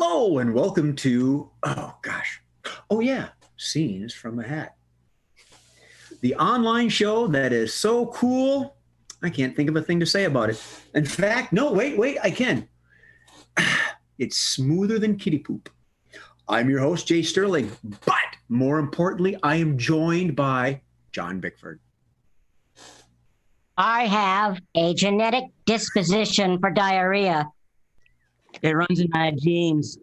Hello and welcome to, Scenes from a Hat. The online show that is so cool, I can't think of a thing to say about it. In fact, no, wait, I can. It's smoother than kitty poop. I'm your host, Jay Sterling, but more importantly, I am joined by John Bickford. I have a genetic disposition for diarrhea. It runs in my genes.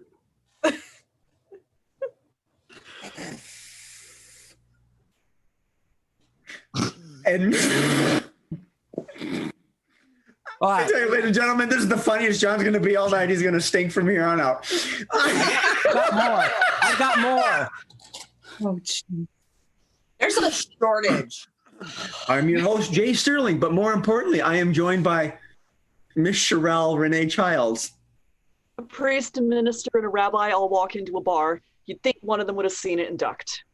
And I tell you, ladies and gentlemen, this is the funniest John's going to be all night. He's going to stink from here on out. I've got more. Oh, geez. There's a shortage. I'm your host, Jay Sterling, but more importantly, I am joined by Miss Sherelle Renee Childs. A priest, a minister, and a rabbi all walk into a bar. You'd think one of them would have seen it and ducked.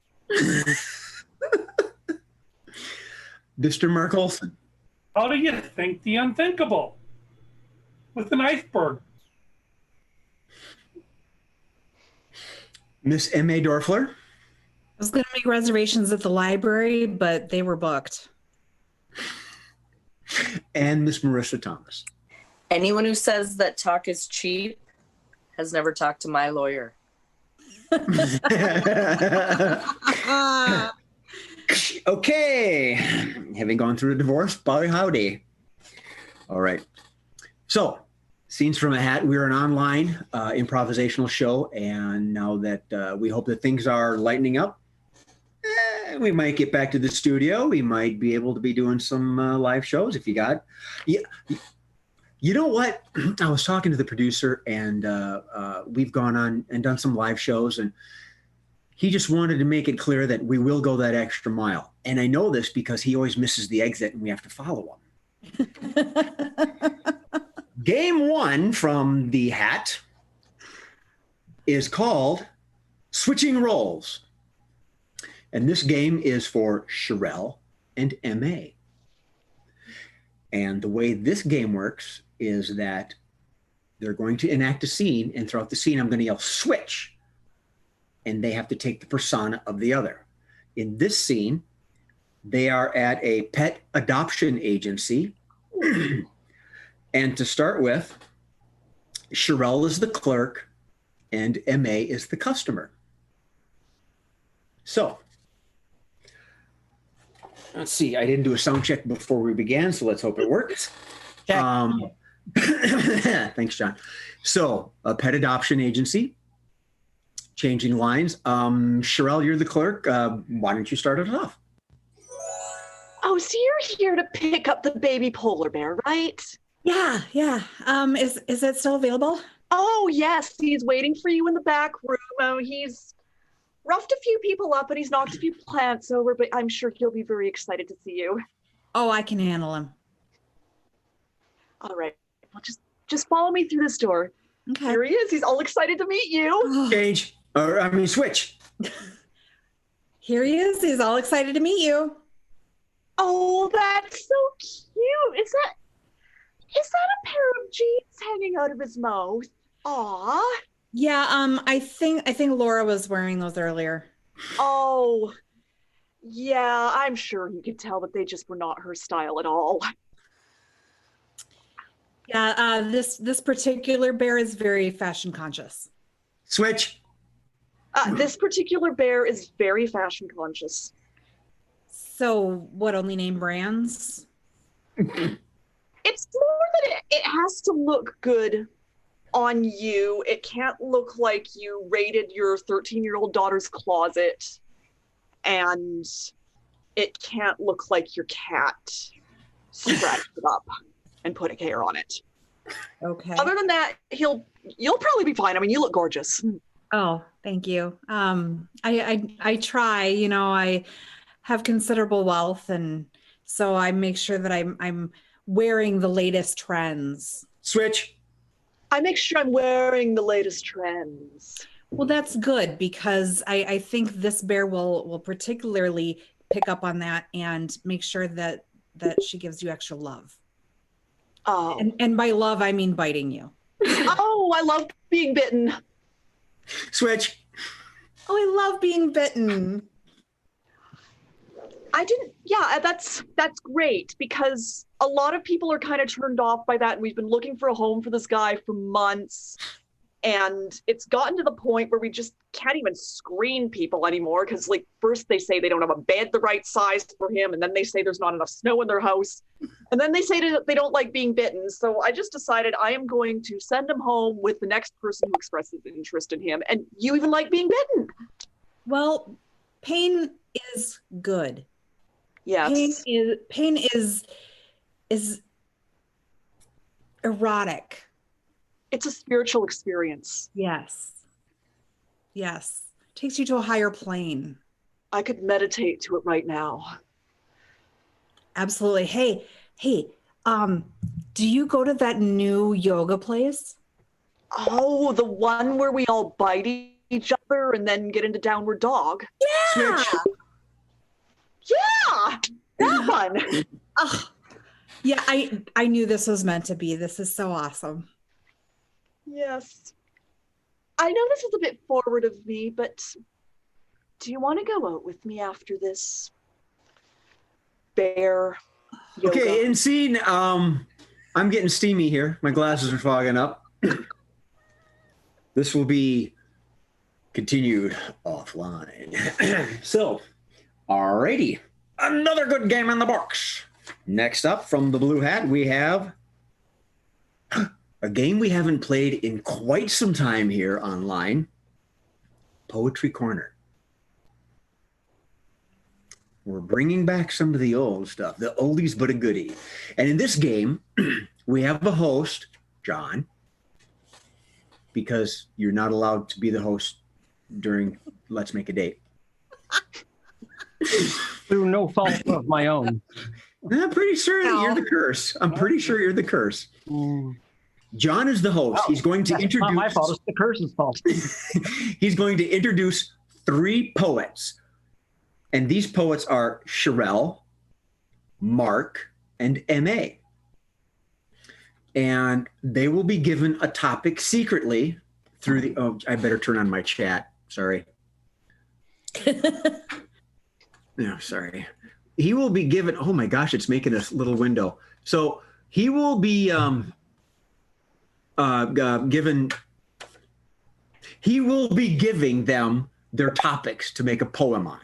Mr. Merkelson. How do you think the unthinkable? With an iceberg. Miss M.A. Dorfler. I was going to make reservations at the library, but they were booked. And Miss Marissa Thomas. Anyone who says that talk is cheap has never talked to my lawyer. Okay. Having gone through a divorce, boy howdy. All right. So, Scenes from a Hat. We're an online improvisational show, and now that we hope that things are lightening up, we might get back to the studio. We might be able to be doing some live shows if you got. Yeah. You know what? I was talking to the producer, and we've gone on and done some live shows, and he just wanted to make it clear that we will go that extra mile. And I know this because he always misses the exit, and we have to follow him. Game one from the hat is called Switching Roles. And this game is for Sherelle and M.A. And the way this game works is that they're going to enact a scene, and throughout the scene, I'm going to yell, switch. And they have to take the persona of the other. In this scene, they are at a pet adoption agency. And to start with, Sherelle is the clerk and M.A. is the customer. So, let's see. I didn't do a sound check before we began, so let's hope it works. Thanks, John. So, a pet adoption agency. Changing lines. Sherelle, you're the clerk. Why don't you start it off? Oh, so you're here to pick up the baby polar bear, right? Yeah. Is it still available? Oh, yes. He's waiting for you in the back room. Oh, he's roughed a few people up and he's knocked a few plants over, but I'm sure he'll be very excited to see you. Oh, I can handle him. All right. Well, just follow me through this door. Okay. Here he is. He's all excited to meet you. Change. Switch. Here he is. He's all excited to meet you. Oh, that's so cute. Is that a pair of jeans hanging out of his mouth? Aw. Yeah, I think Laura was wearing those earlier. Oh, yeah, I'm sure you could tell that they just were not her style at all. Yeah, this particular bear is very fashion conscious. Switch. This particular bear is very fashion conscious. So what, only name brands? It's more that it has to look good on you. It can't look like you raided your 13-year-old daughter's closet. And it can't look like your cat scratched it up and put a hair on it. Okay. Other than that, you'll probably be fine. I mean, you look gorgeous. Oh, thank you. I try, I have considerable wealth, and so I make sure that I'm wearing the latest trends. Switch. I make sure I'm wearing the latest trends. Well, that's good, because I think this bear will particularly pick up on that and make sure that she gives you extra love. Oh. And by love, I mean biting you. Oh, I love being bitten. Switch. Oh, I love being bitten. Yeah, that's great because a lot of people are kind of turned off by that. And we've been looking for a home for this guy for months. And it's gotten to the point where we just can't even screen people anymore because, like, first they say they don't have a bed the right size for him, and then they say there's not enough snow in their house, and then they say they don't like being bitten. So I just decided I am going to send him home with the next person who expresses interest in him. And you even like being bitten. Well, pain is good. Yes. Pain is erotic. It's a spiritual experience. Yes. Yes. Takes you to a higher plane. I could meditate to it right now. Absolutely. Hey, do you go to that new yoga place? Oh, the one where we all bite each other and then get into downward dog. Yeah. Switch. Yeah, that one. Oh, yeah, I knew this was meant to be. This is so awesome. Yes. I know this is a bit forward of me, but do you want to go out with me after this? Bear yoga. Okay, and scene. I'm getting steamy here. My glasses are fogging up. This will be continued offline. So, alrighty. Another good game in the books. Next up from the Blue Hat, we have a game we haven't played in quite some time here online, Poetry Corner. We're bringing back some of the old stuff, the oldies but a goodie. And in this game, we have a host, John, because you're not allowed to be the host during Let's Make a Date. Through no fault of my own. I'm pretty sure that you're the curse. I'm pretty sure you're the curse. John is the host. He's going to introduce. Not my fault. It's the curse's fault. He's going to introduce 3 poets, and these poets are Sherelle, Mark, and MA. And they will be given a topic secretly through the. Oh, I better turn on my chat. Sorry. No, sorry. He will be given. Oh my gosh, it's making a little window. So he will be given. He will be giving them their topics to make a poem on.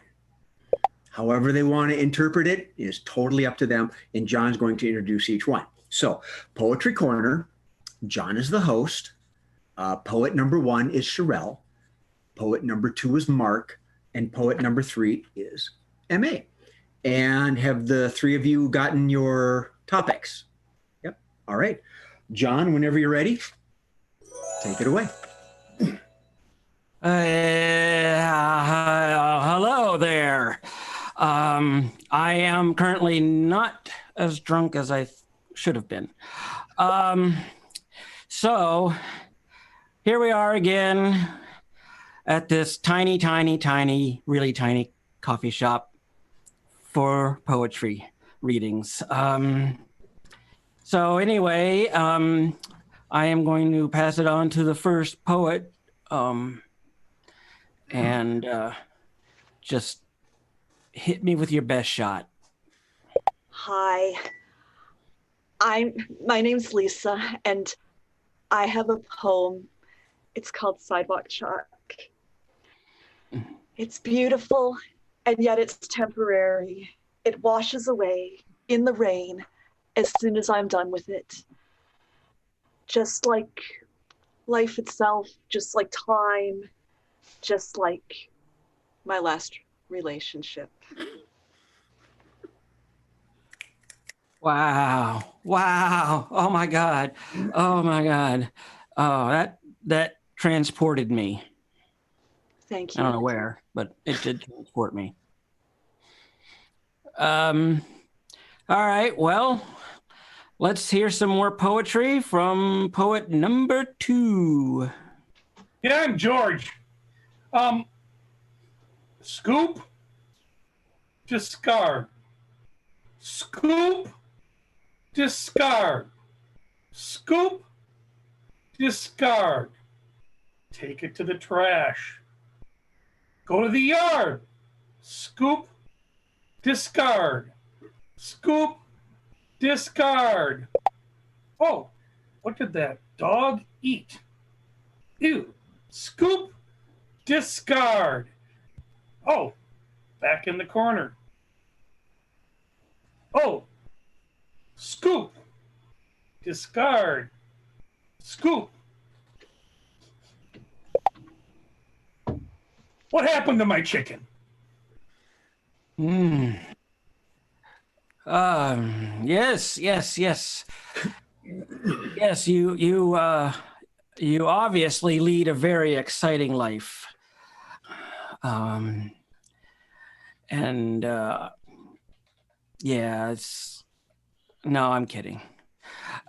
However they want to interpret it is totally up to them, and John's going to introduce each one. So, Poetry Corner, John is the host. Poet number 1 is Sherelle. Poet number 2 is Mark. And poet number 3 is MA. And have the 3 of you gotten your topics? Yep. All right. John, whenever you're ready, take it away. Hello there. I am currently not as drunk as I should have been. So here we are again at this tiny, really tiny coffee shop for poetry readings. So anyway, I am going to pass it on to the first poet, and just hit me with your best shot. Hi. My name's Lisa, and I have a poem. It's called Sidewalk Chalk. It's beautiful, and yet it's temporary. It washes away in the rain as soon as I'm done with it. Just like life itself, just like time, just like my last relationship. Wow. Oh my God. Oh, that transported me. Thank you. I don't know where, but it did transport me. All right, well, let's hear some more poetry from poet number 2. Yeah, I'm George. Scoop, discard. Scoop, discard. Scoop, discard. take it to the trash. Go to the yard. Scoop, discard. Scoop, discard. Oh, what did that dog eat? Ew. Scoop, discard. Oh, back in the corner. Oh, scoop, discard, scoop. What happened to my chicken? Yes. Yes, you obviously lead a very exciting life. Yeah, it's no, I'm kidding.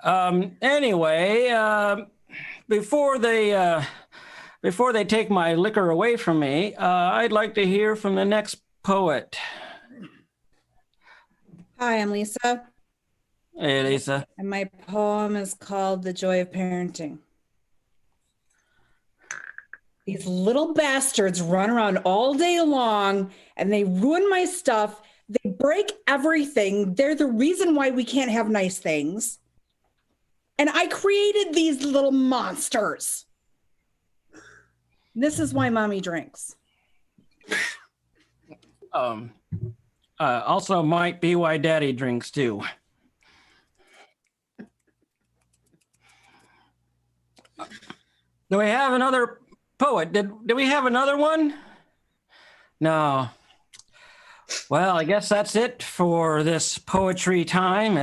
Anyway, before they take my liquor away from me, I'd like to hear from the next poet. Hi, I'm Lisa, Hey, Lisa. and my poem is called The Joy of Parenting. These little bastards run around all day long and they ruin my stuff. They break everything. They're the reason why we can't have nice things. And I created these little monsters. This is why mommy drinks. Also might be why daddy drinks too. Do we have another poet? Did we have another one? No. Well, I guess that's it for this poetry time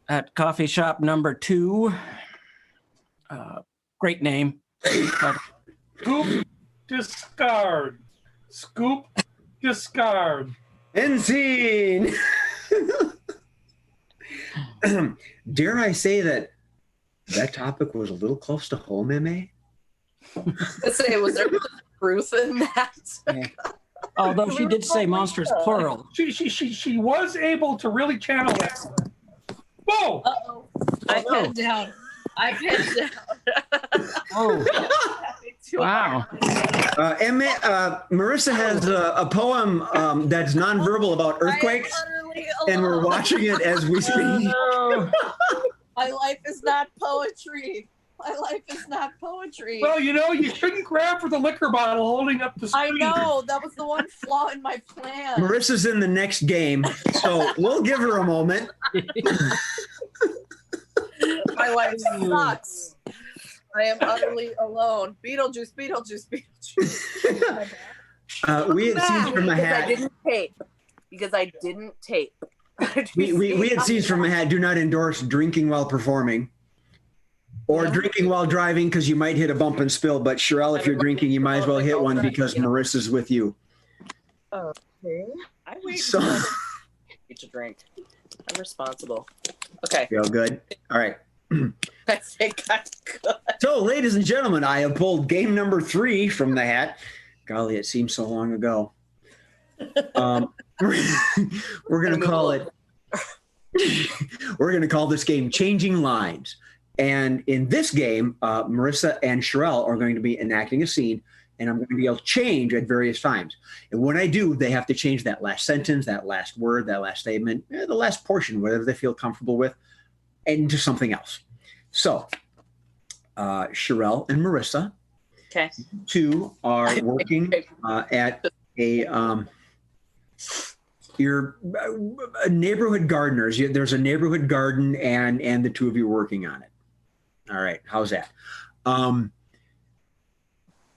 at coffee shop number 2. Great name. But Scoop, discard. Scoop, discard. End scene. Dare I say that topic was a little close to home, MA? Let's say, was there truth in that? yeah. Although she did say monsters plural. She was able to really channel it. Whoa! Uh-oh. I pinned down. Oh, wow. Marissa has a poem that's nonverbal about earthquakes, and we're watching it as we speak. My life is not poetry. My life is not poetry. Well, you shouldn't grab for the liquor bottle holding up the screen. I know. That was the one flaw in my plan. Marissa's in the next game, so we'll give her a moment. My life sucks. I am utterly alone. Beetlejuice. We had scenes from a hat. Because I didn't tape. We had scenes from a hat. Do not endorse drinking while performing. Or drinking while driving because you might hit a bump and spill. But Sherelle, if you're drinking, you might as well hit one because Marissa's with you. Okay. I wait So, to drink. I'm responsible. Okay. feel good. All right. I think I'm good. So, ladies and gentlemen, I have pulled game number 3 from the hat. Golly, it seems so long ago. We're going to call it. We're going to call this game Changing Lines. And in this game, Marissa and Sherelle are going to be enacting a scene, and I'm going to be able to change at various times. And when I do, they have to change that last sentence, that last word, that last statement, the last portion, whatever they feel comfortable with, into something else. So, Sherelle and Marissa, Okay. 2 are working at your neighborhood gardeners. There's a neighborhood garden, and the 2 of you working on it. All right, how's that?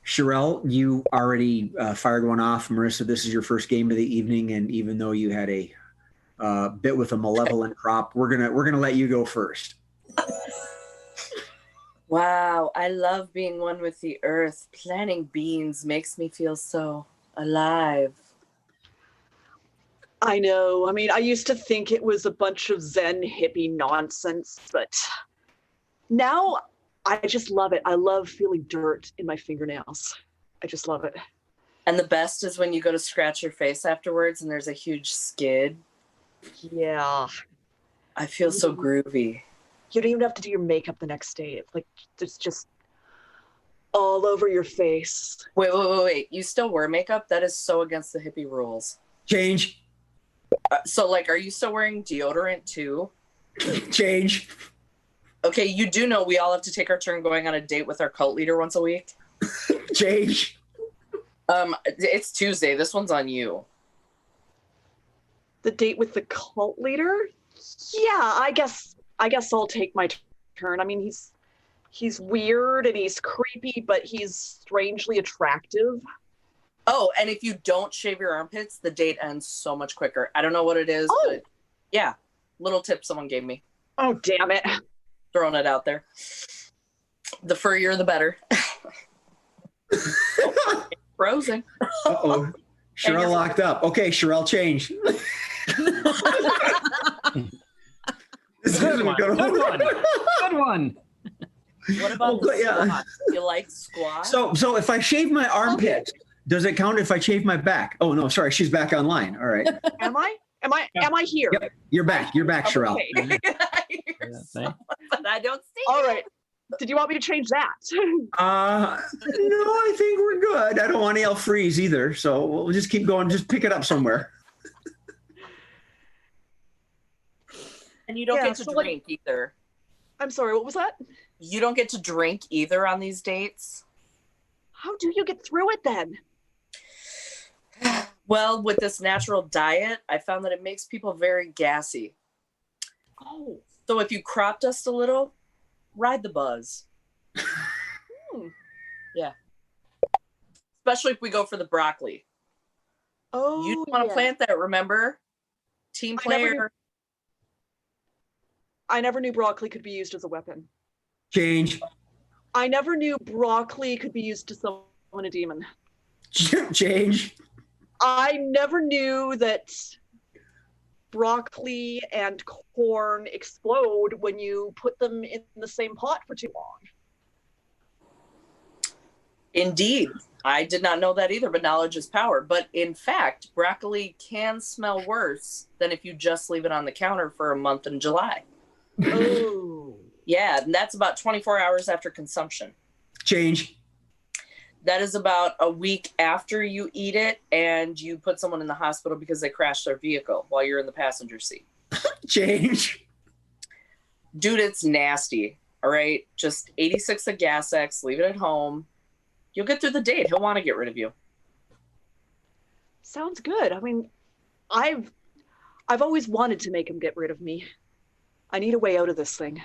Sherelle, you already fired one off. Marissa, this is your first game of the evening, and even though you had a bit with a malevolent crop, we're gonna let you go first. Wow, I love being one with the earth. Planting beans makes me feel so alive. I know. I mean, I used to think it was a bunch of Zen hippie nonsense, but now I just love it. I love feeling dirt in my fingernails. I just love it. And the best is when you go to scratch your face afterwards and there's a huge skid. Yeah. I feel so groovy. You don't even have to do your makeup the next day. It's like, there's just, all over your face. Wait. You still wear makeup? That is so against the hippie rules. Change. So, like, are you still wearing deodorant too? Change. Okay, you do know we all have to take our turn going on a date with our cult leader once a week? Change. It's Tuesday. This one's on you. The date with the cult leader? Yeah, I guess I'll take my turn. I mean, he's weird and he's creepy, but he's strangely attractive. Oh, and if you don't shave your armpits, the date ends so much quicker. I don't know what it is, but yeah, little tip someone gave me. Oh, damn it. Throwing it out there. The furrier, the better. Frozen. Uh-oh. Sherelle locked up. Okay, Sherelle, change. Good one. Good one. What about the yeah. squash? You like squash? So if I shave my armpit, does it count if I shave my back? Oh no, sorry, she's back online. All right. Am I here? Yep, you're back, Sherelle. Okay. But I don't see All it. right. Did you want me to change that? No, I think we're good. I don't want to yell freeze either, so we'll just keep going. Just pick it up somewhere. And you don't get to drink either. I'm sorry, what was that? You don't get to drink either on these dates. How do you get through it then? Well, with this natural diet, I found that it makes people very gassy. Oh. So if you crop dust a little, ride the buzz. Yeah. Especially if we go for the broccoli. Oh, You want to plant that, remember? Team player. I never knew broccoli could be used as a weapon. Change. I never knew broccoli could be used to summon a demon. Change. I never knew that broccoli and corn explode when you put them in the same pot for too long. Indeed. I did not know that either, but knowledge is power. But in fact, broccoli can smell worse than if you just leave it on the counter for a month in July. Oh. Yeah, and that's about 24 hours after consumption. Change. That is about a week after you eat it and you put someone in the hospital because they crashed their vehicle while you're in the passenger seat. Change. Dude, it's nasty. All right. Just 86 of Gas X, leave it at home. You'll get through the date. He'll want to get rid of you. Sounds good. I mean, I've always wanted to make him get rid of me. I need a way out of this thing.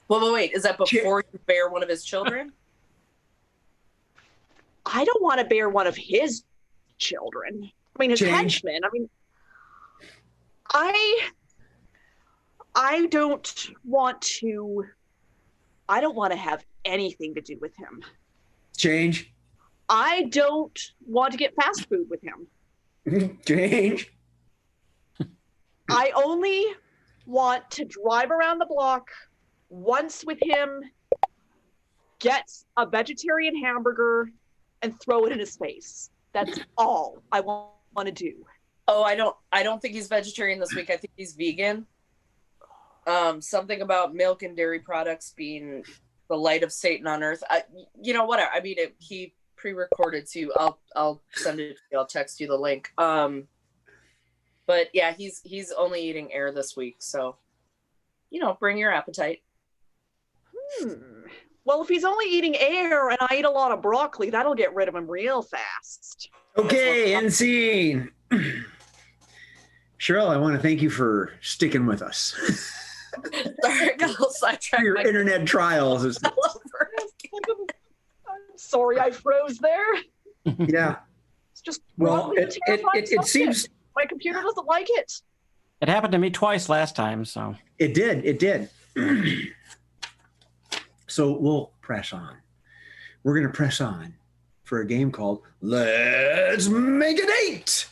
Wait. Is that before you bear one of his children? I don't want to bear one of his children. I mean, his henchmen. I mean, I don't want to have anything to do with him. Change. I don't want to get fast food with him. Change. I only want to drive around the block once with him, get a vegetarian hamburger, and throw it in his face. That's all I want to do. Oh, I don't think he's vegetarian this week. I think he's vegan. Something about milk and dairy products being the light of Satan on earth. Whatever. I mean, he pre-recorded too. I'll send it to you. I'll text you the link. But yeah, he's only eating air this week. So, bring your appetite. Well, if he's only eating air and I eat a lot of broccoli, that'll get rid of him real fast. Okay, end scene. Cheryl, I want to thank you for sticking with us. Sorry, I got a little sidetracked. Your internet trials. I'm sorry I froze there. Yeah. It's just well, it seems my computer doesn't like it. It happened to me twice last time, so. It did. So we'll press on. We're going to press on for a game called Let's Make a Date.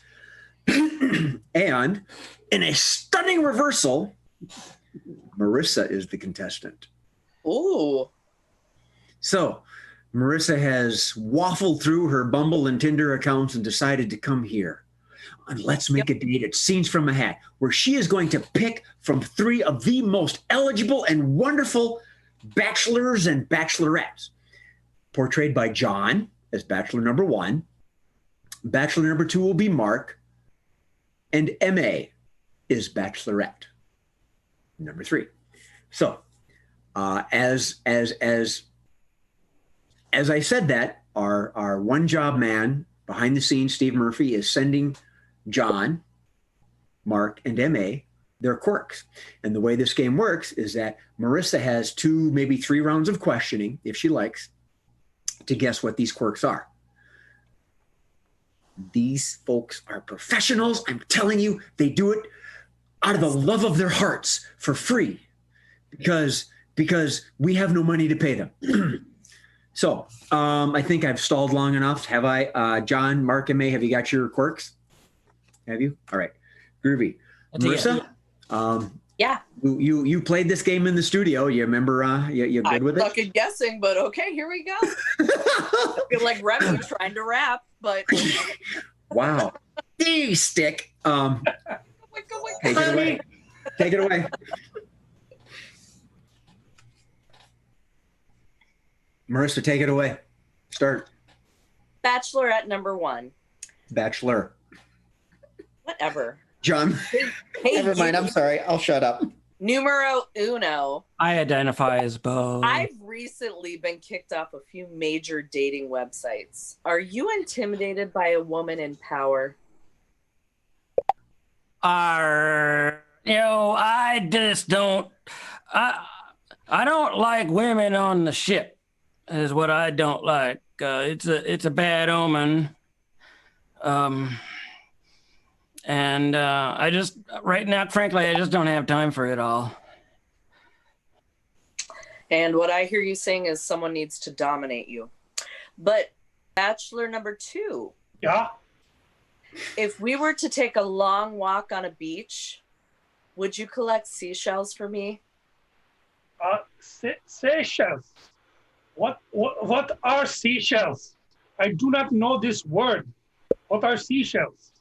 And in a stunning reversal, Marissa is the contestant. Ooh. So Marissa has waffled through her Bumble and Tinder accounts and decided to come here on Let's Make a Date at Scenes from a Hat, where she is going to pick from 3 of the most eligible and wonderful bachelors and bachelorettes. portrayed by John as bachelor number 1. Bachelor number 2 will be Mark. And MA is bachelorette number 3. So as I said that, our one job man behind the scenes, Steve Murphy, is sending John, Mark, and MA their quirks. And the way this game works is that Marissa has 2, maybe 3 rounds of questioning, if she likes, to guess what these quirks are. These folks are professionals. I'm telling you, they do it out of the love of their hearts for free because we have no money to pay them. So I think I've stalled long enough. Have I? John, Mark, and May, have you got your quirks? Have you? All right. Groovy. Marissa? Yeah. You played this game in the studio. You remember? You good with it? I'm fucking guessing, but okay, here we go. I feel like Remy trying to rap, but wow. You stick. Take it away. Take it away. Marissa, take it away. Start. Bachelorette number 1. Bachelor. Whatever. John. Hey, Never mind. I'm sorry. I'll shut up. Numero uno. I identify as both. I've recently been kicked off a few major dating websites. Are you intimidated by a woman in power? I just don't. I don't like women on the ship. Is what I don't like. It's a bad omen. And I just right now, frankly, I just don't have time for it all. And what I hear you saying is someone needs to dominate you. But bachelor number 2. Yeah. If we were to take a long walk on a beach, would you collect seashells for me? Seashells. What are seashells? I do not know this word. What are seashells?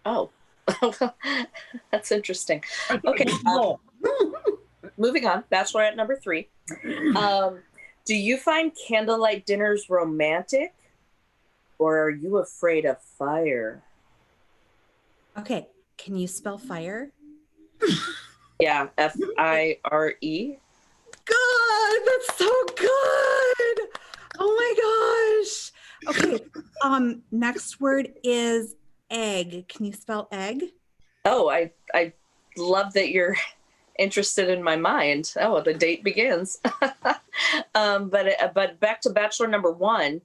Oh, that's interesting. Okay. Moving on. Bachelorette number 3. Do you find candlelight dinners romantic, or are you afraid of fire? Okay, can you spell fire? Yeah, F-I-R-E. Good, that's so good. Oh my gosh. Okay, next word is egg. Can you spell egg? Oh, I love that you're interested in my mind. Oh, the date begins. But back to bachelor number 1.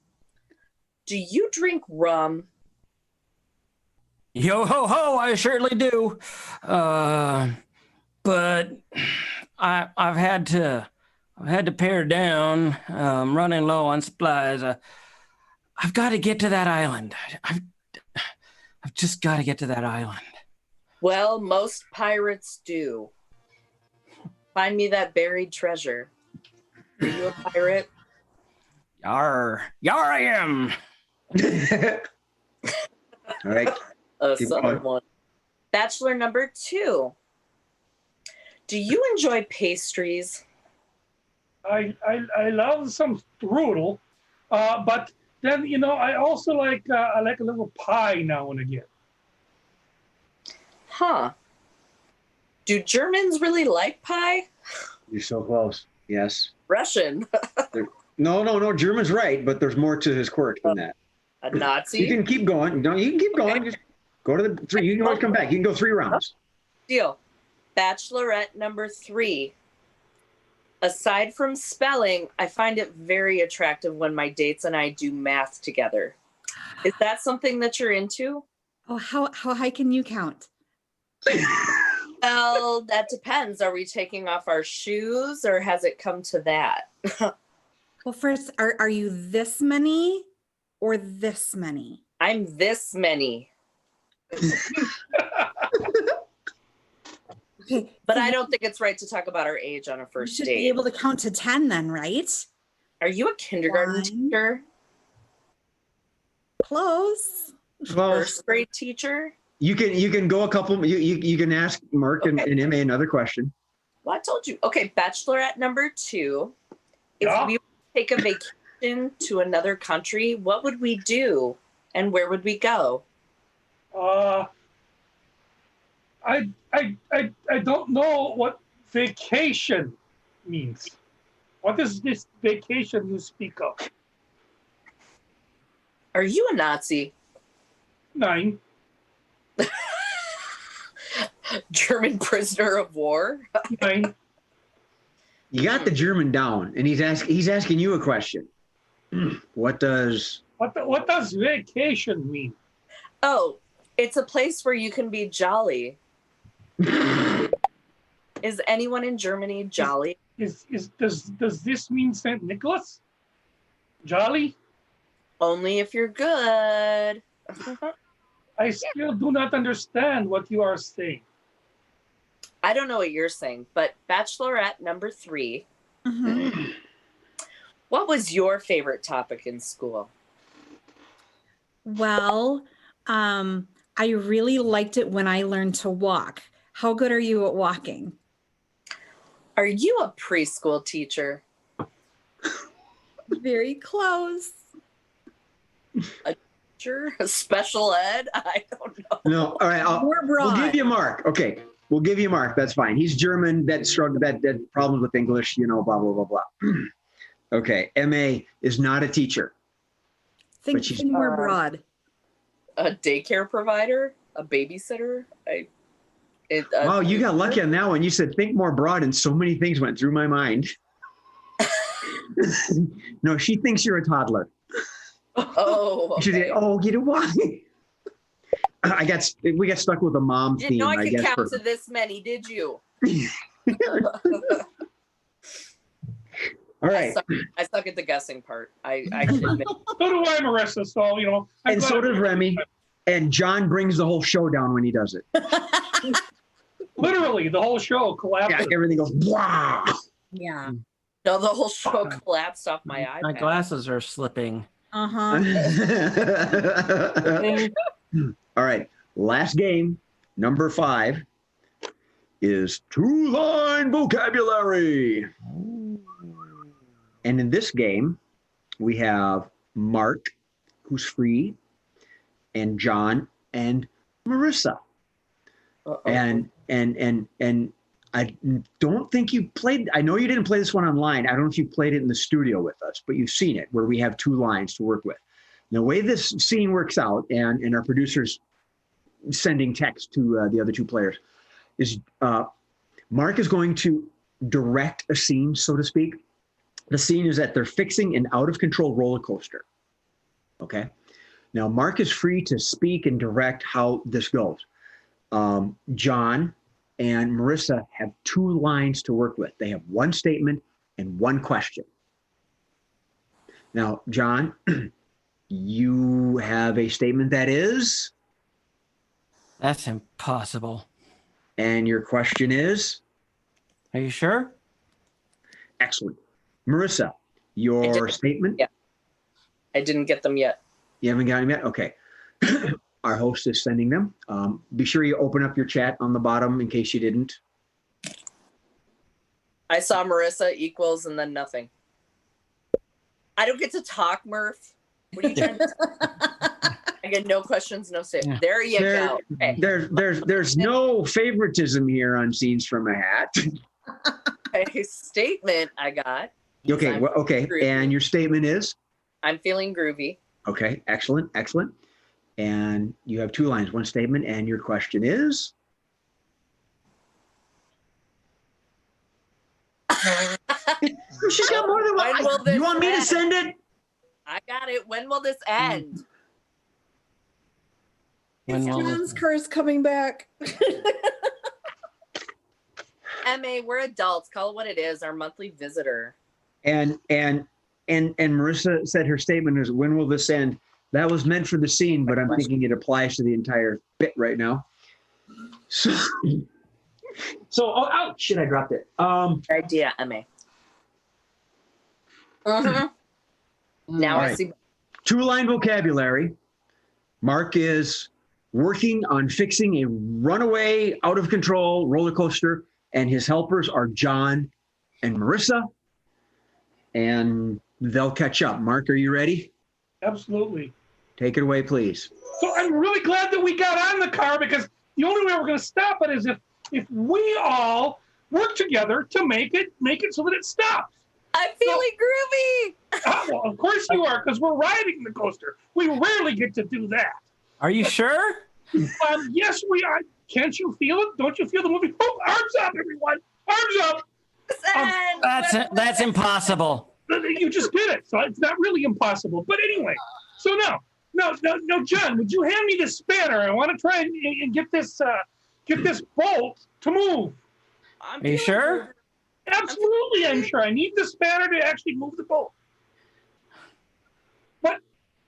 Do you drink rum? Yo ho ho! I certainly do. But I've had to pare down. Running low on supplies. I've got to get to that island. I've just got to get to that island. Well, most pirates do. Find me that buried treasure. Are you a pirate? Yar I am. All right. A Keep southern going. one. Bachelor number 2. Do you enjoy pastries? I love some strudel, but then I also like a little pie now and again. Huh. Do Germans really like pie? You're so close. Yes. Russian. No. German's right, but there's more to his quirk than that. A Nazi? You can keep going. No, you can keep going. Okay. Just go to the 3. You can always come back. You can go 3 rounds. Deal. Bachelorette number 3. Aside from spelling, I find it very attractive when my dates and I do math together. Is that something that you're into? Oh, how high can you count? Well, that depends. Are we taking off our shoes or has it come to that? Well, first, are you this many or this many? I'm this many. Okay, But so I don't think it's right to talk about our age on a you first should date. be able to count to 10 then, right? Are you a kindergarten 1. teacher? Close. Well, First grade teacher? you can go a couple. You can ask Mark and Okay. MA another question. Well, I told you. Okay, bachelorette number 2. If Yeah. we were take a vacation to another country, what would we do and where would we go? I don't know what vacation means. What is this vacation you speak of? Are you a Nazi? 9. German prisoner of war? 9. You got the German down, and he's asking you a question. What does vacation mean? Oh, it's a place where you can be jolly. Is anyone in Germany jolly? Does this mean St. Nicholas? Jolly? Only if you're good. I still do not understand what you are saying. I don't know what you're saying, but Bachelorette number 3. Mhm. What was your favorite topic in school? Well, I really liked it when I learned to walk. How good are you at walking? Are you a preschool teacher? Very close. Sure. Special ed? I don't know. no? All right, More we'll broad. give you a mark. Okay, we'll give you a mark. That's fine. He's German. That problems with English. Blah blah blah blah. Okay, MA is not a teacher. Think, But she's- think more broad. A daycare provider? A babysitter? Wow, you got lucky on that one. You said think more broad, and so many things went through my mind. No, she thinks you're a toddler. Oh, She said, okay. "Oh, you know why?" We got stuck with a mom Didn't theme. know I could guess, count for- to this many, did you? All right, I suck at the guessing part. I can admit. So do I, Marissa. So, I'm and so glad- does Remy. And John brings the whole show down when he does it. Literally, the whole show Yeah, collapsed. everything goes blah. Yeah. No, the whole show collapsed off my iPad. My glasses are slipping. Uh-huh. All right, last game, number 5, is 2-line vocabulary. And in this game, we have Mark, who's free, and John and Marissa. Uh-oh. And I don't think you played. I know you didn't play this one online. I don't know if you played it in the studio with us, but you've seen it where we have 2 lines to work with. The way this scene works out, and our producers sending text to the other 2 players, is Mark is going to direct a scene, so to speak. The scene is that they're fixing an out-of-control roller coaster. Okay. Now, Mark is free to speak and direct how this goes. John and Marissa have 2 lines to work with. They have 1 statement and 1 question. Now, John, you have a statement that is, That's impossible. and your question is, Are you sure? excellent. Marissa, your statement? Yeah. I didn't get them yet. You haven't got them yet? Okay. Our host is sending them. Be sure you open up your chat on the bottom in case you didn't. I saw Marissa equals and then nothing. I don't get to talk, Murph. What are you trying to I get no questions, no say. Yeah. There you go. Okay. There's no favoritism here on Scenes from a Hat. A statement I got. Okay, I'm well, okay. groovy. And your statement is? I'm feeling groovy. Okay, excellent, excellent. And you have 2 lines, 1 statement, and your question is? She's got more than When will one. this You want me to end? send it? I got it. When will this end? When Is will John's curse coming back? MA, we're adults. Call it what it is. Our monthly visitor. And Marissa said her statement is, when will this end? That was meant for the scene, but I'm thinking it applies to the entire bit right now. So oh, shit, I dropped it. Idea, MA. Mm-hmm. Now All I right. see. 2-line vocabulary. Mark is working on fixing a runaway, out of control roller coaster, and his helpers are John and Marissa. And they'll catch up. Mark, are you ready? Absolutely. Take it away, please. So I'm really glad that we got on the car, because the only way we're going to stop it is if we all work together to make it so that it stops. I'm feeling groovy. Well, of course you are, because we're riding the coaster. We rarely get to do that. Are you sure? Yes, we are. Can't you feel it? Don't you feel the movie? Oh, arms up, everyone! Arms up! That's impossible. You just did it, so it's not really impossible. But anyway, so no, John, would you hand me the spanner? I want to try and get this bolt to move. Are you sure? Absolutely, I'm sure. I need the spanner to actually move the bolt.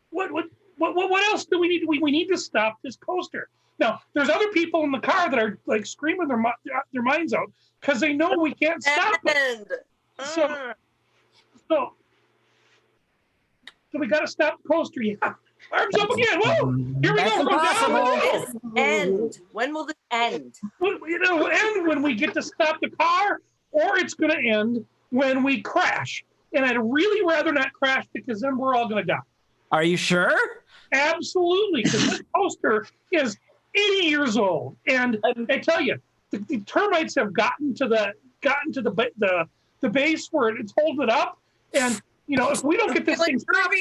What else do we need? We need to stop this coaster. Now, there's other people in the car that are like screaming their minds out because they know we can't stop it. So we got to stop the coaster. Yeah. Arms up again. Whoa! Here we go. When will this end? It'll end when we get to stop the car, or it's going to end when we crash. And I'd really rather not crash, because then we're all going to die. Are you sure? Absolutely, because this coaster is 80 years old, and I tell you, the termites have gotten to the base where it's holding it up, and if we don't get this thing stopped,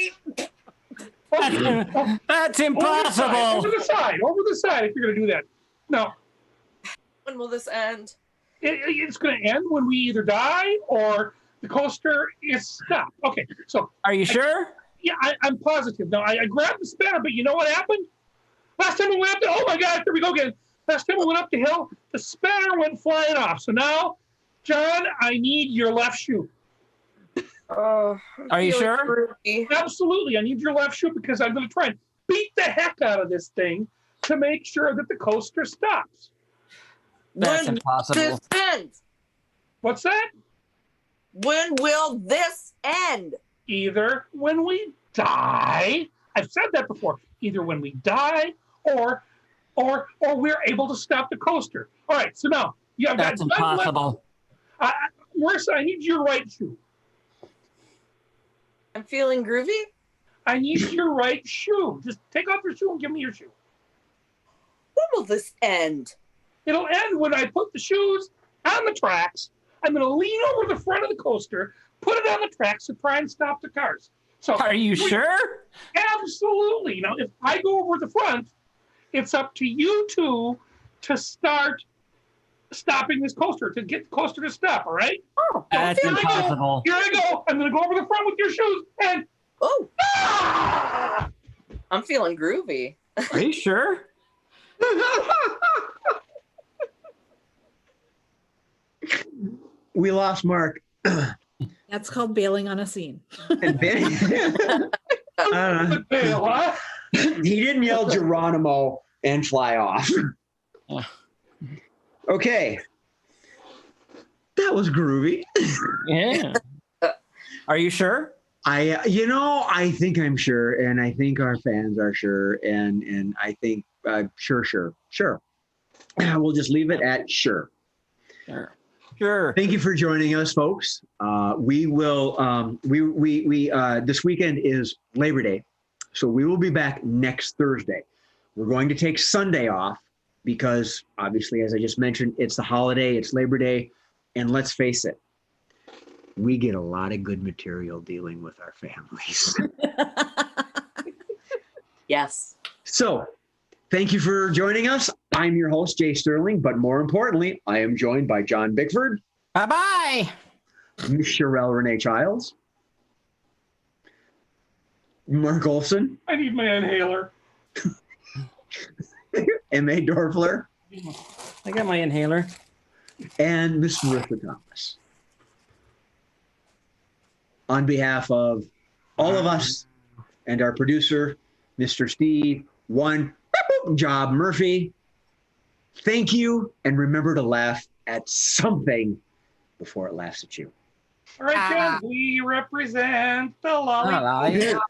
that's impossible. Over the side, if you're going to do that. No. When will this end? It's going to end when we either die or the coaster is stopped. Okay, so. Are you sure? Yeah, I'm positive. Now, I grabbed the spanner, but you know what happened? Last time we went up oh my God, here we go again. Last time we went up the hill, the spanner went flying off. So now, John, I need your left shoe. Are you sure? Absolutely. I need your left shoe, because I'm going to try and beat the heck out of this thing to make sure that the coaster stops. That's impossible. This end? What's that? When will this end? Either when we die. I've said that before. Either when we die or we're able to stop the coaster. All right, so now that's impossible. Marissa, I need your right shoe. I'm feeling groovy. I need your right shoe. Just take off your shoe and give me your shoe. When will this end? It'll end when I put the shoes on the tracks. I'm going to lean over the front of the coaster, put it on the tracks to try and stop the cars. So, are you sure? Absolutely. Now, if I go over the front, it's up to you two to start stopping this coaster, to get the coaster to stop, all right? Oh, that's impossible. Here I go. I'm going to go over the front with your shoes, and... Oh! Ah! I'm feeling groovy. Are you sure? We lost Mark. That's called bailing on a scene. He didn't yell Geronimo and fly off. Okay. That was groovy. Yeah. Are you sure? I think I'm sure, and I think our fans are sure, and I think sure. We'll just leave it at sure. Sure. Thank you for joining us, folks. We will. This weekend is Labor Day, so we will be back next Thursday. We're going to take Sunday off because, obviously, as I just mentioned, it's the holiday. It's Labor Day, and let's face it, we get a lot of good material dealing with our families. Yes. So, thank you for joining us. I'm your host, Jay Sterling, but more importantly, I am joined by John Bickford. Bye-bye. Miss Sherelle Renee Childs. Mark Olson. I need my inhaler. M.A. Dorfler. I got my inhaler. And Miss Marissa Thomas. On behalf of all of us and our producer, Mr. Steve Job Murphy, thank you, and remember to laugh at something before it laughs at you. All right, John, we represent the lollipop. The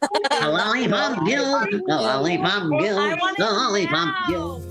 lollipop guild, the lollipop guild, the lollipop guild.